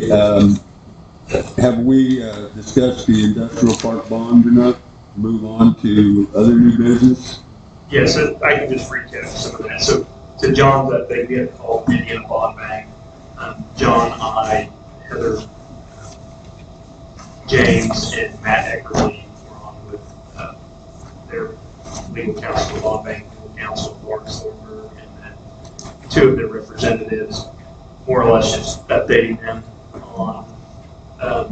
have we discussed the industrial park bond or not? Move on to other new business? Yeah, so I can just recap some of that. So to John's update, we had a call from Indiana Bond Bank. John, I, Heather, James, and Matt Eckerly were on with their legal counsel, the Bond Bank legal counsel, Lawrence Thornburg, and then two of their representatives, more or less just updating them on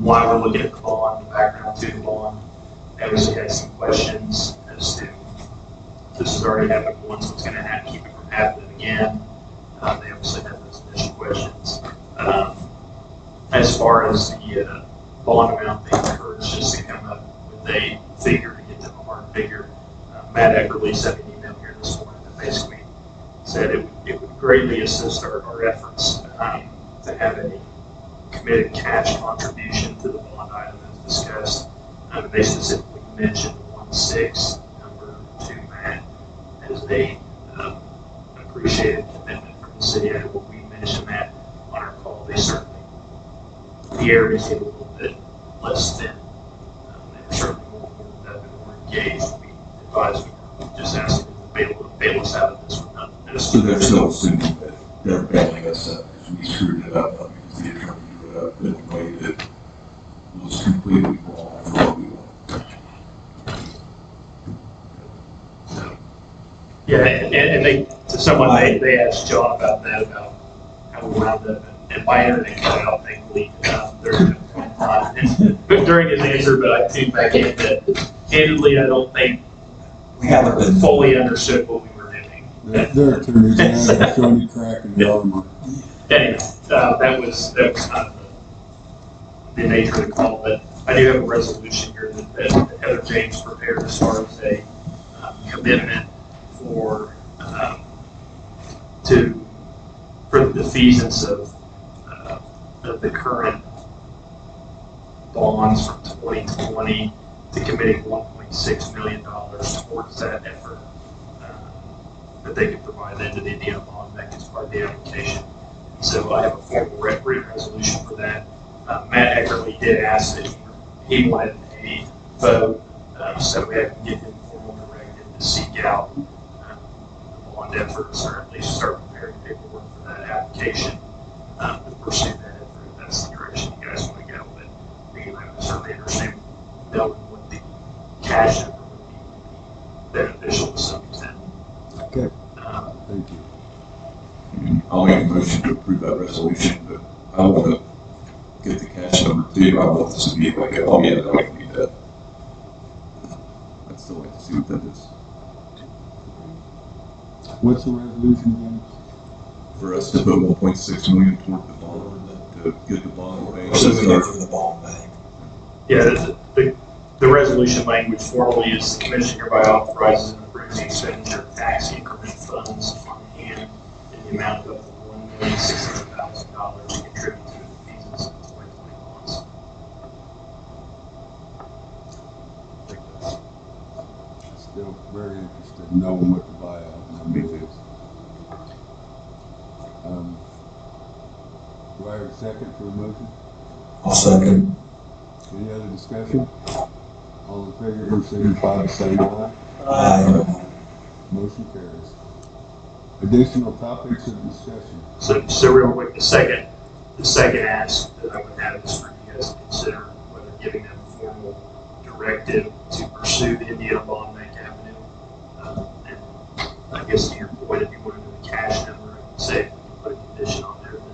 why we're looking at the bond, the background to the bond. They obviously had some questions as to this has already happened once, so it's going to keep it from happening again. They obviously had those initial questions. As far as the bond amount, they encouraged us to come up with a figure to get them a hard figure. Matt Eckerly sent me an email here this morning that basically said it would greatly assist our efforts to have a committed cash contribution to the bond item as discussed. They specifically mentioned 1.6 number to Matt as they appreciated commitment from the city. And we mentioned that on our call. They certainly, the areas get a little bit less thin. They were certainly more engaged. We advised, we just asked them to bail us out of this one. So they're still assuming that they're bailing us up because we screwed it up, not because the attorney drew it up in a way that was completely wrong for what we want. Yeah, and they, to someone, they asked John about that, about how we wound up, and my internet cut out, thankfully, during the time, during his answer, but I tuned back in that, candidly, I don't think We haven't been fully understood what we were doing. Their attorneys have a shiny crack in the armor. Anyway, that was kind of the nature of the call, but I do have a resolution here that Heather James prepared as far as a commitment for the defeasance of the current bonds from 2020 to committing $1.6 million towards that effort that they could provide then to the Indiana Bond Bank as part of the application. So I have a formal written resolution for that. Matt Eckerly did ask that he wanted a vote, so we have to get him formal directive to seek out bond efforts, or at least start preparing paperwork for that application to pursue that effort. If that's the direction you guys want to go. But anyway, I'm certainly interested in knowing what the cash number would be beneficial to some extent. Okay, thank you. understand, but I want to get the cash number too. I want this to be like, oh yeah, no, I can do that. I'd still like to see what that is. What's the resolution again? For us to put 1.6 million toward the bond, to get the bond bank. So we go for the bond bank. Yeah, the resolution language formally is the commission hereby authorizes and approves the expenditure of tax increment funds on hand in the amount of $1,600,000 to contribute to the defeasance of the 2020 bonds. Still very interested in knowing what the buyout number is. Do I have a second for the motion? I'll second. Any other discussion? All in favor, signify by saying aye. Aye. Motion carries. Additional topics of discussion. So real quick, the second ask that I would have is for you guys to consider whether giving them a formal directive to pursue the Indiana Bond Bank Avenue. And I guess to your point, if you want to do a cash number, I would say if we can put a condition on there that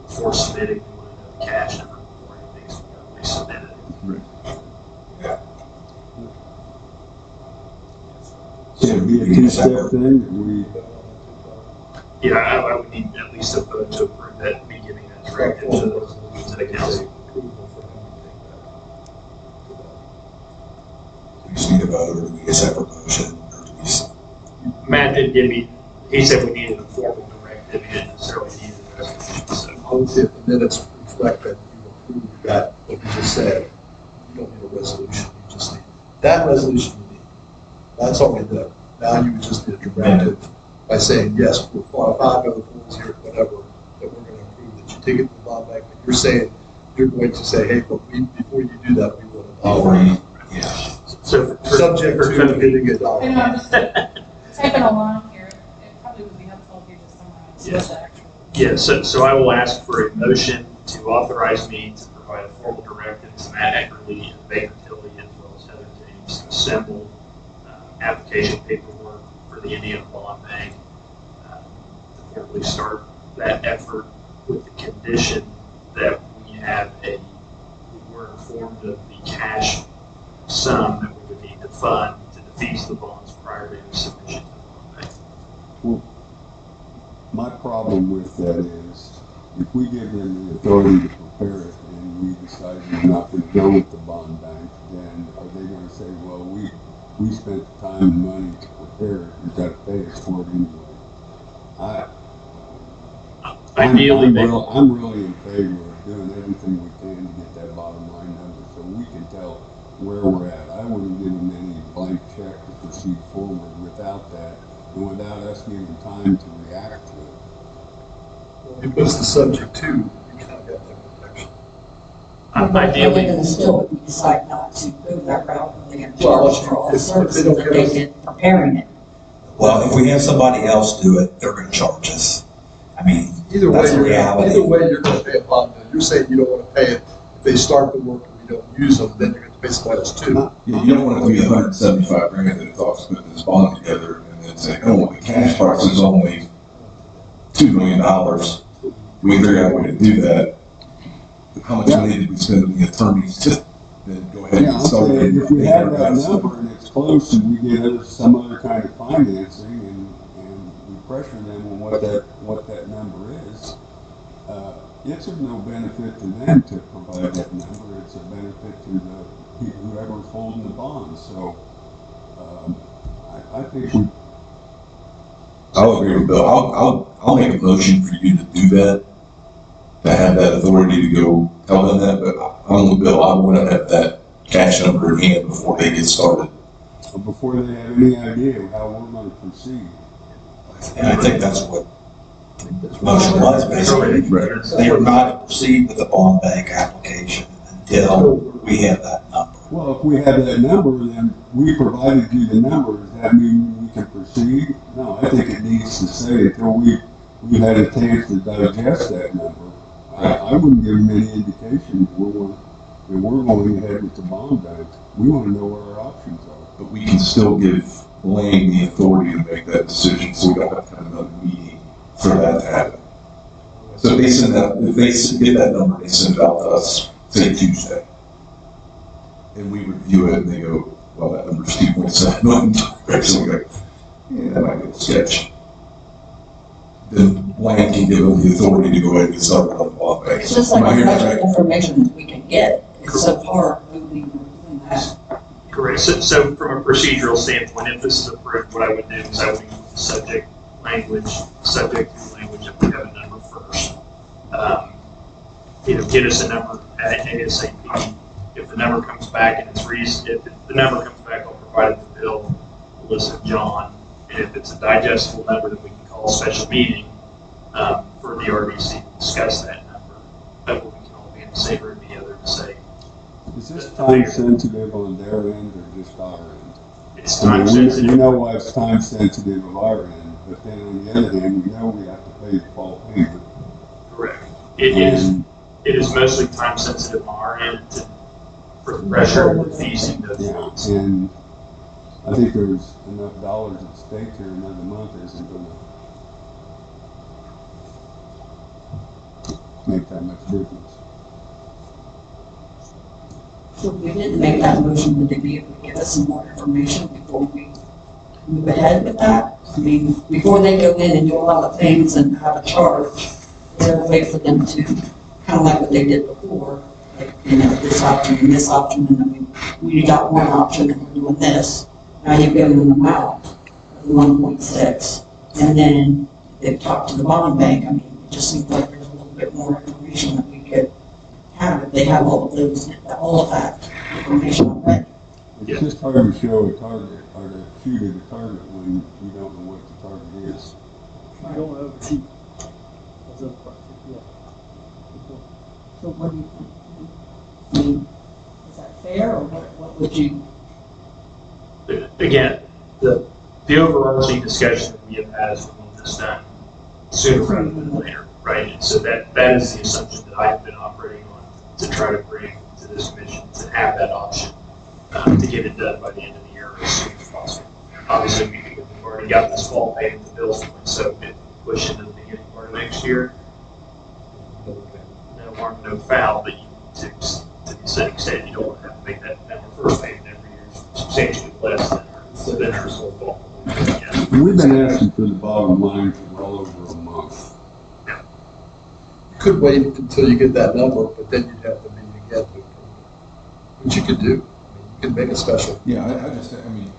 before submitting, we want to know the cash number before anything's resubmitted. Right. Can it be a two-step thing that we, Yeah, I would need at least a vote to approve that, me giving that directive to the council. Do we just need a vote, or do we need a separate motion, or do we just? Matt didn't give me, he said we needed a formal directive, he didn't necessarily need a resolution, so. I would say if the minutes reflect that you approved that, what you just said, you don't need a resolution, you just need, that resolution you need. That's all we do. Now you would just need a directive by saying, yes, we're 504, whatever, that we're gonna approve, that you take it to the bond bank, but you're saying, you're going to say, hey, but before you do that, we want to. Already, yeah. So Subject to getting a dollar. I know, I'm just typing along here, it probably would be helpful if you just summarize Yes. what the actual. Yeah, so I will ask for a motion to authorize me to provide a formal directive to Matt Eckerly and Baker Tilly as well as Heather James to assemble application paperwork for the Indiana Bond Bank. To formally start that effort with the condition that we were informed of the cash sum that we would need to fund to defease the bonds prior to any submission to the bond bank. well, my problem with that is, if we give them the authority to prepare it and we decide we're not going to go with the bond bank, then are they going to say, well, we spent the time and money to prepare it, you've got to pay us for it anyway? Ideally, I'm really in favor of doing everything we can to get that bottom line number so we can tell where we're at. I wouldn't give them any blank check to proceed forward without that and without us giving time to react to it. Well, it was the subject to, you kind of got that protection. Are they gonna still decide not to go that route, or are they gonna Well, charge for all the if they services don't that get they us- did preparing it? Well, if we have somebody else do it, they're gonna charge us. I mean, Either way, that's the reality. you're gonna pay a bond bill. You're saying you don't want to pay it. If they start the work and we don't use them, then you're going to pay somebody else too. Yeah, you don't want to do 175 grand that it talks putting this bond together and then say, oh, the cash price is only $2 million. We figure out a way to do that. How much money did we spend on the attorneys to then go ahead Yeah, and I'm start? saying, if we have that number and it's close and we get some other kind of financing and we pressure them on what that number is, it's of no benefit to them to provide that number. It's a benefit to whoever's holding the bonds. So, I think we, I'll agree with Bill. I'll make a motion for you to do that, to have that authority to go tell them that, but I'm with Bill. I want to have that cash number in hand before they get started. before they have any idea of how we're going to proceed. And I think that's what the motion was, basically. Right. They are not to proceed with the bond bank application until we have that number. Well, if we have that number, then we provided you the number. Does that mean we can proceed? No, I think it needs to say until we had a chance to digest that number. I wouldn't give them any indication we're going ahead with the bond bank. We want to know what our options are. But we can still give Lane the authority to make that decision, so we don't have to have another meeting for that to happen. So if they send that, if they get that number, they send it out to us, say Tuesday. And we review it and they go, well, that number's 2.7 million. So we go, yeah, that might be a sketch. Then Blank can give them the authority to go ahead and get started on the bond bank. It's just Am I like hearing how that much right? information that we can get. It's so hard moving doing that. Correct. So from a procedural standpoint, if this is approved, what I would do is I would use the subject language if we have a number first. Get us a number at ASAP. If the number comes back and it's if the number comes back, I'll provide it to Bill, Melissa, John. And if it's a digestible number, then we can call a special meeting for the RDC to discuss that number. But we can all be in the same room together to say, Is this time sensitive on their end or just our end? it's I mean, time sensitive. We know why it's time sensitive of our end, but then on the other hand, we know we have to pay the fall payment. Correct. It is mostly time sensitive on our end for the pressure of defeasing those Yeah, funds. and I think there's enough dollars at stake here, another month isn't gonna make that much difference. So if we didn't make that motion, would they be able to give us some more information before we move ahead with that? I mean, before they go in and do a lot of things and have a charge, is there a way for them to, kind of like what they did before, like, this option and this option, and then we got one option and we're doing this. Now you've given them an amount of 1.6, and then they've talked to the bond bank. I mean, it just seems like there's a little bit more information that we could have if they have all of that information already. It's just hard to show a target or to shoot at a target when you don't know what the target is. I don't know if she. So what do you think? I mean, is that fair, or what would you? Again, the overarching discussion that we have had is we want this done sooner rather than later, right? And so that is the assumption that I've been operating on to try to bring to this commission to have that option to get it done by the end of the year as soon as possible. Obviously, we've already got this fall payment to Bill's point, so if we push into the beginning part of next year, no harm, no foul, but to the same extent, you don't want to have to make that first payment every year substantially less than our whole fall. Yeah. We've been asking for the bottom line for well over a month. You could wait until you get that number, but then you'd have to meet again to approve it. Which you could do. I mean, you could make a special. Yeah, I mean,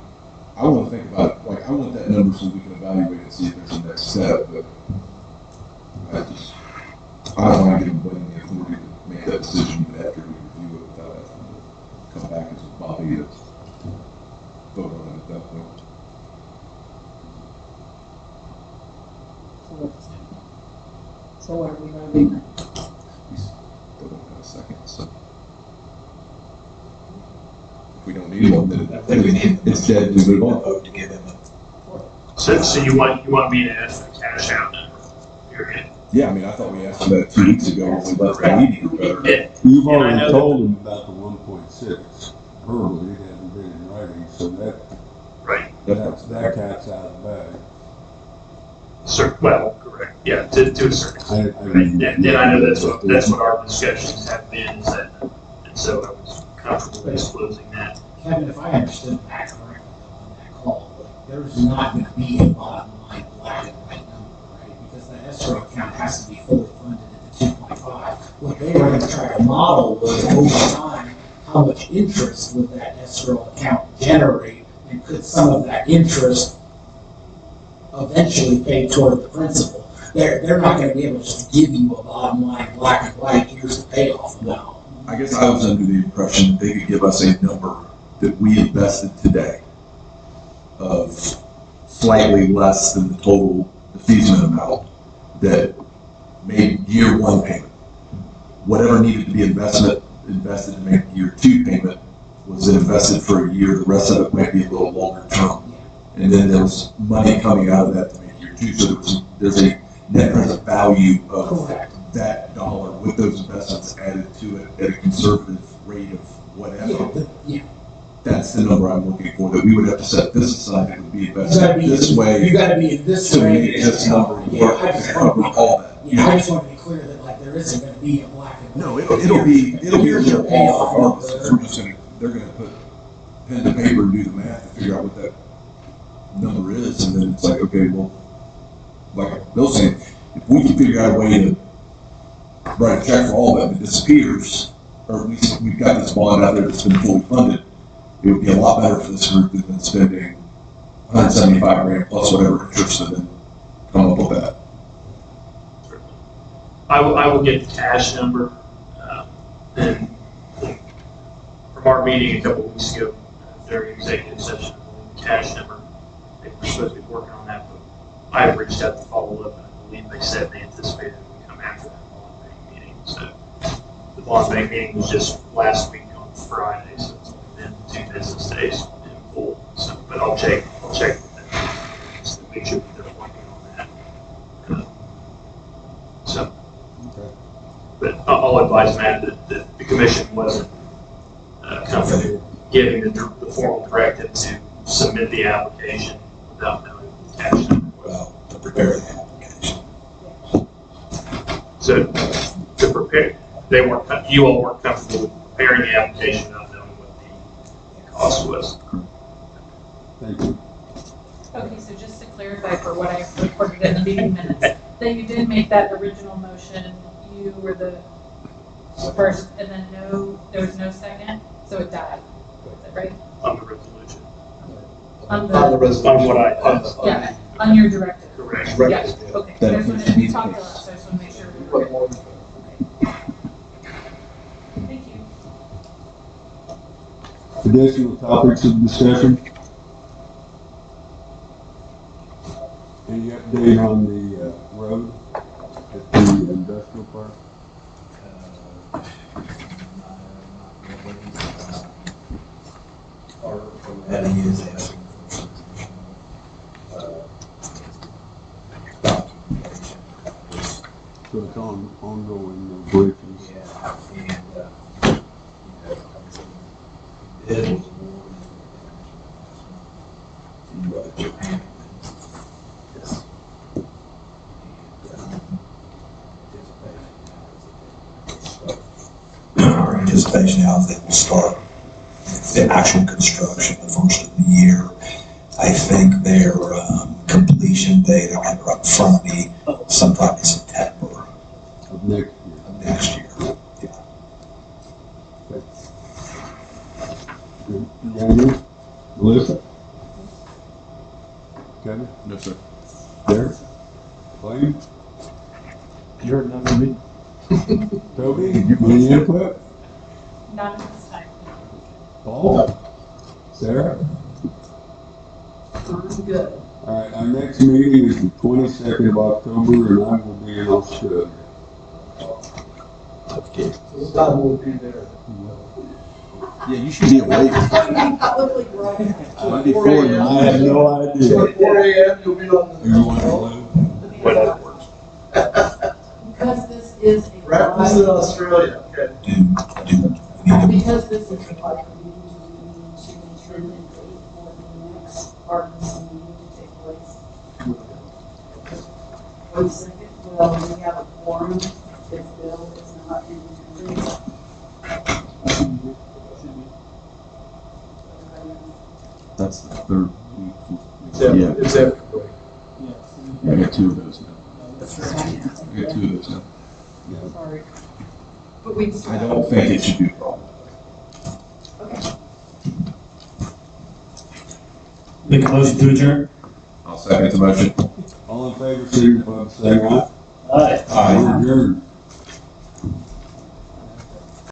I want to think about it, like, I want that number so we can evaluate and see if there's a next step, but I don't want to give them the authority to make that decision even after we review it without having to come back as a body to vote on it at that point. So what are we going to do? We still don't have a second, so. If we don't need one, then it's dead, we move on. Vote to give them a. So you want me to ask for cash out number? You're in. Yeah, I mean, I thought we asked for that 2 weeks ago when we left the meeting or better. Yeah. You've And I already know told them about the 1.6 verbally, it hasn't been in writing, so Right. that cat's out of the bag. Well, correct. Yeah, to a certain extent. I Right. mean, And I know that's what our discussions have been, is that, and so I was comfortable disclosing that. Kevin, if I understood that correctly on that call, like, there's not going to be a bottom line black and white number, right? Because that escrow account has to be fully funded at the 2.5. What they were going to try to model was over time, how much interest would that escrow account generate, and could some of that interest eventually pay toward the principal? They're not going to be able to just give you a bottom line black and white, here's the payoff. No. I guess I was under the impression that they could give us a number that we invested today of slightly less than the total defeasance amount that made year one payment. Whatever needed to be invested to make year two payment was then invested for a year. The rest of it might be a little longer term. And then there was money coming out of that to make year two. So there's a net present value of Correct. that dollar with those investments added to it at a conservative rate of whatever. Yeah. That's the number I'm looking for, that we would have to set this aside, it would be You gotta invested be, this you way gotta be in this to way. make this number Yeah, work. I don't recall that. Yeah, I just want to be clear isn't gonna be a black and white. No, it'll be a little off regardless, 'cause they're gonna put pen to paper and do the math and figure out what that number is, and then it's like, okay, well, like Bill's saying, if we can figure out a way to write a check for all of it, it disappears, or at least we've got this bond out there that's been fully funded, it would be a lot better for this group than spending 175 grand plus whatever interest and then come up with that. I will get the cash number, and from our meeting a couple of weeks ago, during executive session, the cash number, they were supposed to be working on that, but I have reached out to follow up, and I believe they said they anticipated it would come after that bond bank meeting. So the bond bank meeting was just last week on Friday, so it's only been 2 business days in full. So, but I'll check with them, just to make sure that they're working on that. So. But I'll advise Matt that the commission wasn't comfortable giving the formal directive to submit the application without knowing the cash number. Well, to prepare the application. So to prepare, you all weren't comfortable with preparing the application without knowing what the cost was. Thank you. Okay, so just to clarify for what I recorded in the meeting minutes, that you did make that original motion, you were the first, and then there was no second, so it died. Is that right? On the resolution. On the resolution. On what I passed. Yeah, on your directive. Correct. Yeah, okay. So I just wanted, we talked a lot, so I just want to make sure we were good. Okay. Thank you. Additional topics of discussion? Any update on the road at the industrial park? Eddie is asking for some documentation. So it's ongoing, no breaches. Yeah, and, it was awarded in Japan. Yes. Our anticipation now is that we'll start the actual construction the first of the year. I think their completion date, I have it right in front of me, sometime in September Of next year. of next year. Yeah. You got any? Melissa? Kevin? No, sir. Derek? Blaine? You heard enough of me. Toby? Any input? Not at this time. Paul? Sarah? I'm good. All right, our next meeting is the 22nd of October, and I will be in Australia. What time will be there? Yeah, you should be awake. Probably right. Monday forward. I have no idea. So at 4 a.m. you'll be on the. You want to live? Whatever works. Because this is a. Practice in Australia, okay. Because this is a public meeting, we need to determine a date for the next Parkinson meeting to take place. 22nd, well, we have a quorum if Bill is not in attendance. That's the third week. It's after break. I got 2 of those now. I got 2 of those now. Sorry. But we. I don't think it should be a problem. Okay. Make a motion to adjourn? I'll second the motion. All in favor, signify by saying aye. Aye. We're adjourned.